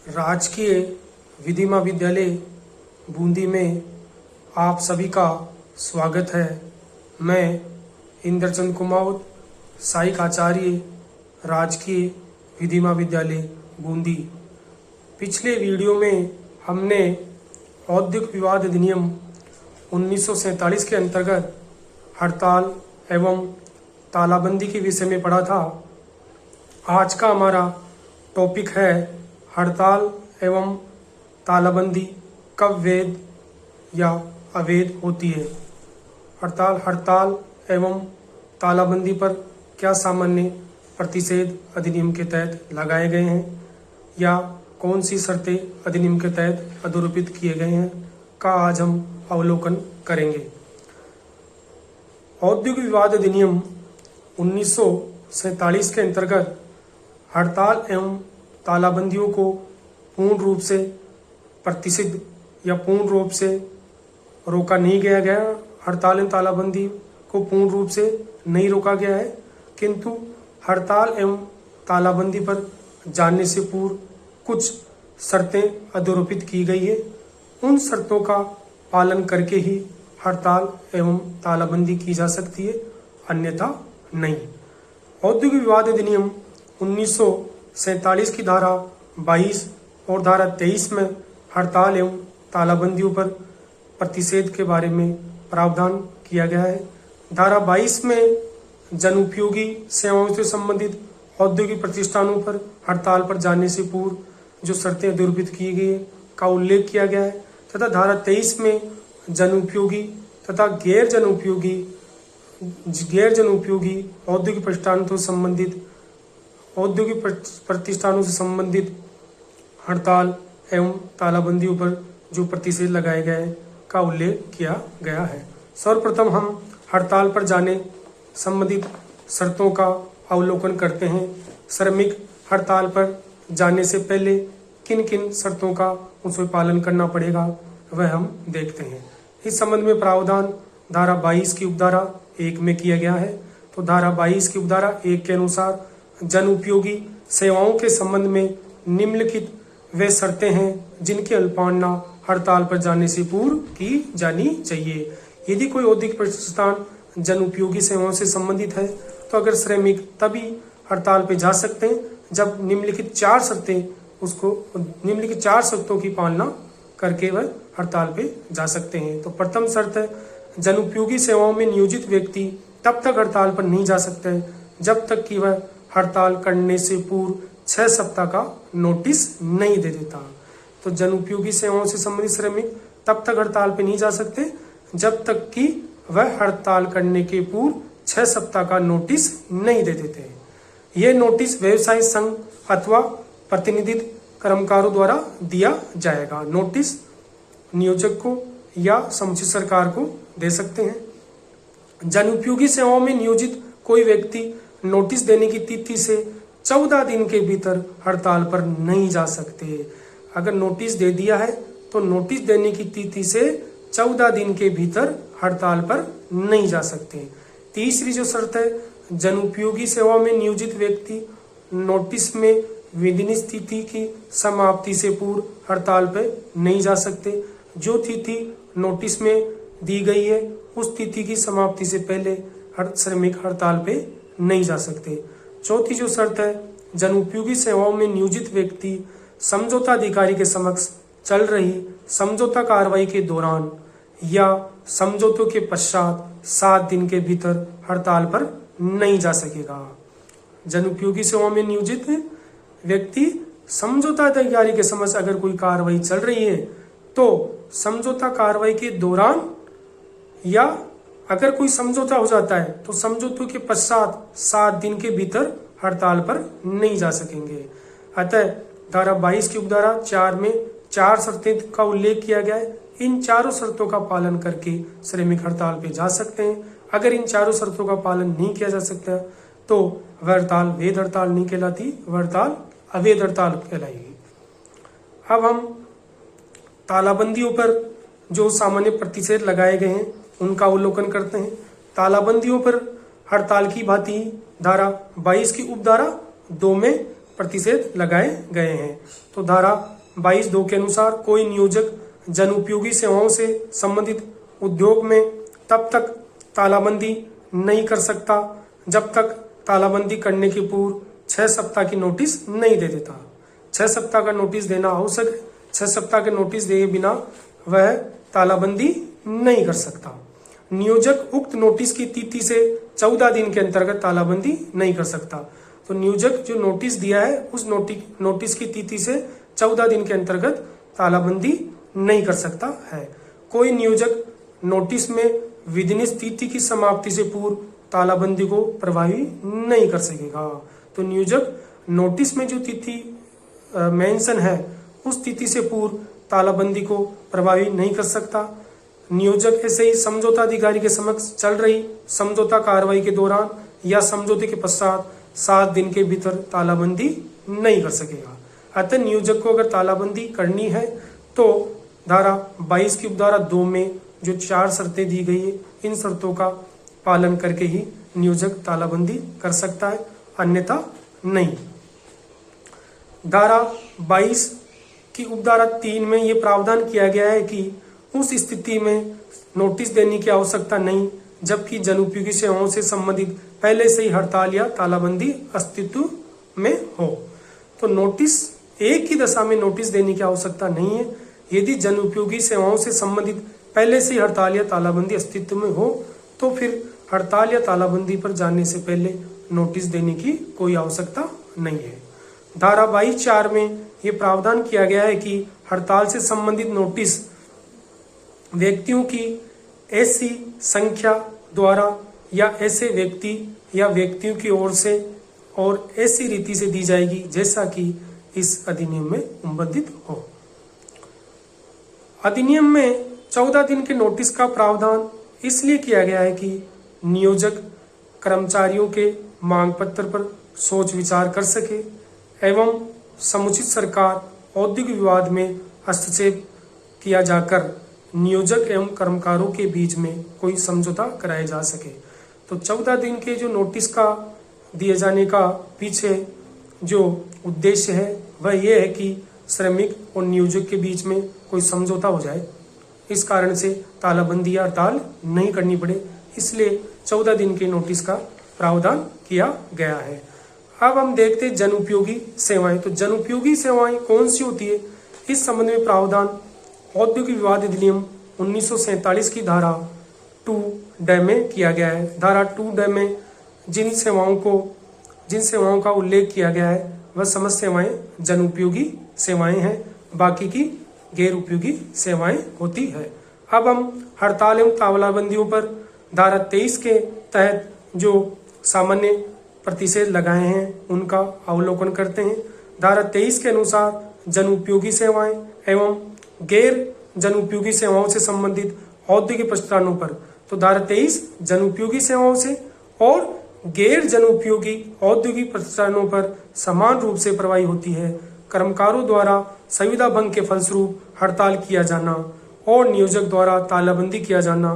राजकीय विधि महाविद्यालय बूंदी में आप सभी का स्वागत है। मैं इंद्रचंद कुमावत, सहायक आचार्य, राजकीय विधि महाविद्यालय बूंदी। पिछले वीडियो में हमने औद्योगिक विवाद अधिनियम 1947 के अंतर्गत हड़ताल एवं तालाबंदी के विषय में पढ़ा था। आज का हमारा टॉपिक है हड़ताल एवं तालाबंदी कब वैध या अवैध होती है। हड़ताल एवं तालाबंदी पर क्या सामान्य प्रतिषेध अधिनियम के तहत लगाए गए हैं या कौन सी शर्तें अधिनियम के तहत अधोरेखित किए गए हैं का आज हम अवलोकन करेंगे। औद्योगिक विवाद अधिनियम 1947 के अंतर्गत हड़ताल एवं तालाबंदियों को पूर्ण रूप से प्रतिषिद्ध या पूर्ण रूप से रोका नहीं गया। हड़ताल एवं तालाबंदी को पूर्ण रूप से नहीं रोका गया है, किंतु हड़ताल एवं तालाबंदी पर जाने से पूर्व कुछ शर्तें अधोरेखित की गई है। उन शर्तों का पालन करके ही हड़ताल एवं तालाबंदी की जा सकती है, अन्यथा नहीं। औद्योगिक विवाद अधिनियम 1947 की धारा 22 और धारा 23 में हड़ताल एवं तालाबंदियों पर प्रतिषेध के बारे में प्रावधान किया गया है। धारा 22 में जनउपयोगी सेवाओं से संबंधित औद्योगिक प्रतिष्ठानों पर हड़ताल पर जाने से पूर्व जो शर्तें अधोरेखित की गई है का उल्लेख किया गया है, तथा धारा 23 में जनउपयोगी तथा गैर जनउपयोगी औद्योगिक प्रतिष्ठानों से संबंधित हड़ताल एवं तालाबंदियों पर जो प्रतिषेध लगाए गए हैं का उल्लेख किया गया है। सर्वप्रथम हम हड़ताल पर जाने संबंधित शर्तों का अवलोकन करते हैं। श्रमिक हड़ताल पर जाने से पहले किन किन शर्तों का उसमें पालन करना पड़ेगा वह हम देखते हैं। इस संबंध में प्रावधान धारा 22 की उपधारा 1 में किया गया है। तो धारा 22 की उपधारा 1 के अनुसार जनउपयोगी सेवाओं के संबंध में निम्नलिखित वे शर्तें हैं जिनकी अल्पावना हड़ताल पर जाने से पूर्व की जानी चाहिए। यदि कोई औद्योगिक प्रतिष्ठान जनउपयोगी सेवाओं से संबंधित है तो अगर श्रमिक तभी हड़ताल पर जा सकते हैं जब निम्नलिखित चार शर्तों की पालना करके वह हड़ताल पे जा सकते हैं। तो प्रथम शर्त है जनउपयोगी सेवाओं में नियोजित व्यक्ति तब तक हड़ताल पर नहीं जा सकते जब तक कि वह हड़ताल करने से पूर्व 6 सप्ताह का नोटिस नहीं दे देता। तो जनउपयोगी सेवाओं से संबंधित श्रमिक तब तक हड़ताल पर नहीं जा सकते जब तक कि वह हड़ताल करने के पूर्व 6 सप्ताह का नोटिस नहीं दे देते। यह नोटिस व्यवसाय संघ अथवा प्रतिनिधित कर्मकारों द्वारा दिया जाएगा। नोटिस नियोजक को या समुचित सरकार को दे सकते हैं। जनउपयोगी सेवाओं में नियोजित कोई व्यक्ति नोटिस देने की तिथि से 14 दिन के भीतर हड़ताल पर नहीं जा सकते। अगर नोटिस दे दिया है तो नोटिस देने की तिथि से 14 दिन के भीतर हड़ताल पर नहीं जा सकते। तीसरी जो शर्त है जनउपयोगी सेवाओं में नियोजित व्यक्ति नोटिस में विधिनिश्चित तिथि की समाप्ति से पूर्व हड़ताल पर नहीं जा सकते। जो तिथि नोटिस में दी गई है उस तिथि की समाप्ति से पहले श्रमिक हड़ताल पे नहीं जा सकते। चौथी जो शर्त है जनउपयोगी सेवाओं में नियोजित व्यक्ति समझौता अधिकारी के समक्ष चल रही समझौता कार्रवाई के दौरान या समझौतों के पश्चात 7 दिन के भीतर हड़ताल पर नहीं जा सकेगा। जनउपयोगी सेवाओं में नियोजित व्यक्ति समझौता अधिकारी के समक्ष अगर कोई कार्रवाई चल रही है तो समझौता कार्रवाई के दौरान या अगर कोई समझौता हो जाता है तो समझौते के पश्चात 7 दिन के भीतर हड़ताल पर नहीं जा सकेंगे। अतः धारा 22 की उपधारा 4 में 4 शर्तें का उल्लेख किया गया है। इन चारों शर्तों का पालन करके श्रमिक हड़ताल पे जा सकते हैं। अगर इन चारों शर्तों का पालन नहीं किया जा सकता तो वह हड़ताल वैध हड़ताल नहीं कहलाती, वह हड़ताल अवैध हड़ताल कहलाएगी। अब हम तालाबंदियों पर जो सामान्य प्रतिषेध लगाए गए हैं उनका अवलोकन करते हैं। तालाबंदियों पर हड़ताल की भांति धारा 22 की उपधारा 2 में प्रतिषेध लगाए गए हैं। तो धारा 22(2) के अनुसार कोई नियोजक जनोपयोगी सेवाओं से संबंधित उद्योग में तब तक तालाबंदी नहीं कर सकता जब तक तालाबंदी करने के पूर्व 6 सप्ताह की नोटिस नहीं दे देता। 6 सप्ताह का नोटिस देना आवश्यक है। 6 सप्ताह के नोटिस दिए बिना वह तालाबंदी नहीं कर सकता। नियोजक उक्त नोटिस की तिथि से 14 दिन के अंतर्गत तालाबंदी नहीं कर सकता। तो नियोजक जो नोटिस दिया है उस नोटिस की तिथि से 14 दिन के अंतर्गत तालाबंदी नहीं कर सकता है। कोई नियोजक नोटिस में विधिनिष्ठ तिथि की समाप्ति से पूर्व तालाबंदी को प्रभावी नहीं कर सकेगा। तो नियोजक नोटिस में जो तिथि मेंशन है उस तिथि से पूर्व तालाबंदी को प्रभावी नहीं कर सकता। नियोजक ऐसे ही समझौता अधिकारी के समक्ष चल रही समझौता कार्रवाई के दौरान या समझौते के पश्चात 7 दिन के भीतर तालाबंदी नहीं कर सकेगा। अतः नियोजक को अगर तालाबंदी करनी है तो धारा 22 की उपधारा 2 में जो 4 शर्तें दी गई है इन शर्तों का पालन करके ही नियोजक तालाबंदी कर सकता है, अन्यथा नहीं। धारा 22 की उपधारा 3 में ये प्रावधान किया गया है कि उस स्थिति में नोटिस देने की आवश्यकता नहीं जबकि जनोपयोगी सेवाओं से संबंधित पहले से ही हड़ताल या तालाबंदी अस्तित्व में हो। तो नोटिस एक ही दशा में नोटिस देने की आवश्यकता नहीं है। यदि जनोपयोगी सेवाओं से संबंधित पहले से ही हड़ताल या तालाबंदी अस्तित्व में हो तो फिर हड़ताल या तालाबंदी पर जाने से पहले नोटिस देने की कोई आवश्यकता नहीं है। धारा 22(4) में ये प्रावधान किया गया है कि हड़ताल से संबंधित नोटिस व्यक्तियों की ऐसी संख्या द्वारा या ऐसे व्यक्ति या व्यक्तियों की ओर से और ऐसी रीति से दी जाएगी जैसा कि इस अधिनियम में संबंधित हो। अधिनियम में 14 दिन के नोटिस का प्रावधान इसलिए किया गया है कि नियोजक कर्मचारियों के मांग पत्र पर सोच विचार कर सके एवं समुचित सरकार औद्योगिक विवाद में हस्तक्षेप किया जाकर नियोजक एवं कर्मकारों के बीच में कोई समझौता कराया जा सके। तो 14 दिन के जो नोटिस का दिए जाने का पीछे जो उद्देश्य है वह यह है कि श्रमिक और नियोजक के बीच में कोई समझौता हो जाए, इस कारण से तालाबंदी या हड़ताल नहीं करनी पड़े, इसलिए 14 दिन के नोटिस का प्रावधान किया गया है। अब हम देखते हैं जनोपयोगी सेवाएं। तो जनोपयोगी सेवाएं कौन सी होती है, इस संबंध में प्रावधान औद्योगिक विवाद अधिनियम 1947 की धारा 2(ड) में किया गया है। धारा 2(ड) में जिन सेवाओं का उल्लेख किया गया है वह समस्त सेवाएं जनोपयोगी सेवाएं हैं, बाकी की गैर उपयोगी सेवाएं होती है। अब हम हड़ताल एवं तालाबंदियों पर धारा 23 के तहत जो सामान्य प्रतिषेध लगाए हैं उनका अवलोकन करते हैं। धारा 23 के अनुसार जनोपयोगी सेवाएं एवं गैर जनोपयोगी सेवाओं से संबंधित औद्योगिक प्रतिष्ठानों पर, तो धारा 23 जनोपयोगी सेवाओं से और गैर जनोपयोगी औद्योगिक प्रतिष्ठानों पर समान रूप से प्रभावी होती है। कर्मकारों द्वारा संविदा भंग के फलस्वरूप हड़ताल किया जाना और नियोजक द्वारा तालाबंदी किया जाना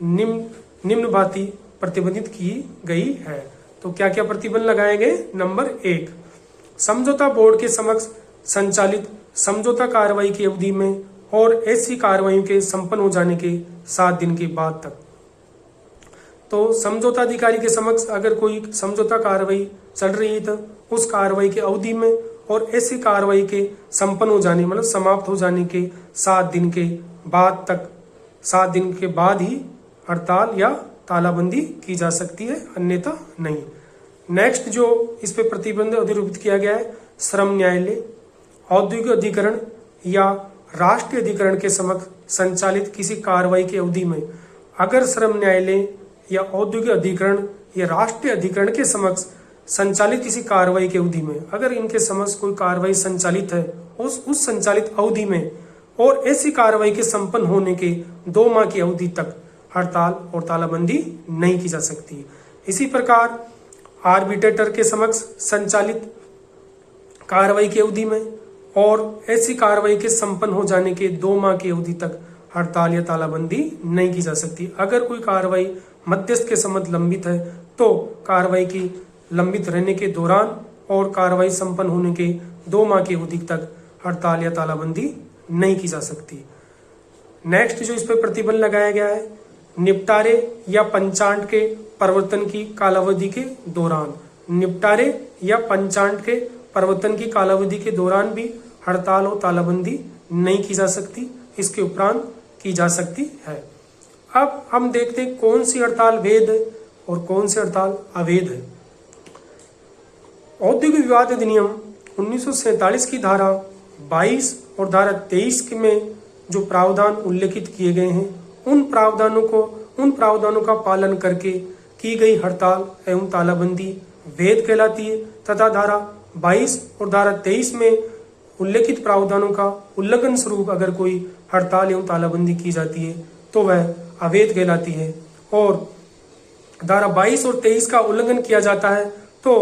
निम्न भांति प्रतिबंधित की गई है। तो क्या क्या प्रतिबंध लगाए गए? नंबर 1, समझौता बोर्ड के समक्ष संचालित समझौता कार्रवाई की अवधि में और ऐसी कार्रवाई के संपन्न हो जाने के 7 दिन के बाद तक। तो समझौता अधिकारी के समक्ष अगर कोई समझौता कार्रवाई चल रही है तो उस कार्रवाई की अवधि में और ऐसी कार्रवाई के संपन्न हो जाने मतलब समाप्त हो जाने के 7 दिन के बाद तक, 7 दिन के बाद ही हड़ताल या तालाबंदी की जा सकती है, अन्यथा नहीं। नेक्स्ट जो इस पे प्रतिबंध अधिरूपित किया गया है, श्रम न्यायालय, औद्योगिक अधिकरण या राष्ट्रीय अधिकरण के समक्ष संचालित किसी कार्रवाई की अवधि में अगर श्रम न्यायालय या औद्योगिक अधिकरण या राष्ट्रीय अधिकरण के समक्ष संचालित किसी कार्रवाई की अवधि में अगर इनके समक्ष कोई कार्रवाई संचालित है उस संचालित अवधि में और ऐसी कार्रवाई के संपन्न होने के 2 माह की अवधि तक हड़ताल और तालाबंदी नहीं की जा सकती। इसी प्रकार आर्बिट्रेटर के समक्ष संचालित कार्रवाई की अवधि में और ऐसी कार्रवाई के संपन्न हो जाने के 2 माह की अवधि तक हड़ताल या तालाबंदी नहीं की जा सकती। अगर कोई कार्रवाई मध्यस्थ के सम्मत लंबित है तो कार्रवाई की लंबित रहने के दौरान और कार्रवाई संपन्न होने के 2 माह की अवधि तक हड़ताल या तालाबंदी नहीं की जा सकती। नेक्स्ट जो इस पर प्रतिबंध लगाया गया है, निपटारे या पंचांग के प्रवर्तन की कालावधि के दौरान, निपटारे या पंचांग के प्रवर्तन की कालावधि के दौरान भी हड़ताल और तालाबंदी नहीं की जा सकती, इसके उपरांत की जा सकती है। अब हम देखते हैं कौन सी हड़ताल वैध है और कौन सी हड़ताल अवैध है। औद्योगिक विवाद अधिनियम 1947 की धारा 22 और धारा 23 में जो प्रावधान उल्लेखित किए गए हैं, उन प्रावधानों का पालन करके की गई हड़ताल एवं तालाबंदी वैध कहलाती है, तथा धारा 22 और धारा 23 में उल्लेखित प्रावधानों का उल्लंघन स्वरूप अगर कोई हड़ताल एवं तालाबंदी की जाती है तो वह अवैध कहलाती है, और धारा 22 और 23 का उल्लंघन किया जाता है तो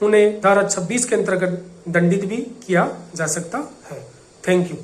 उन्हें धारा 26 के अंतर्गत दंडित भी किया जा सकता है। Thank you.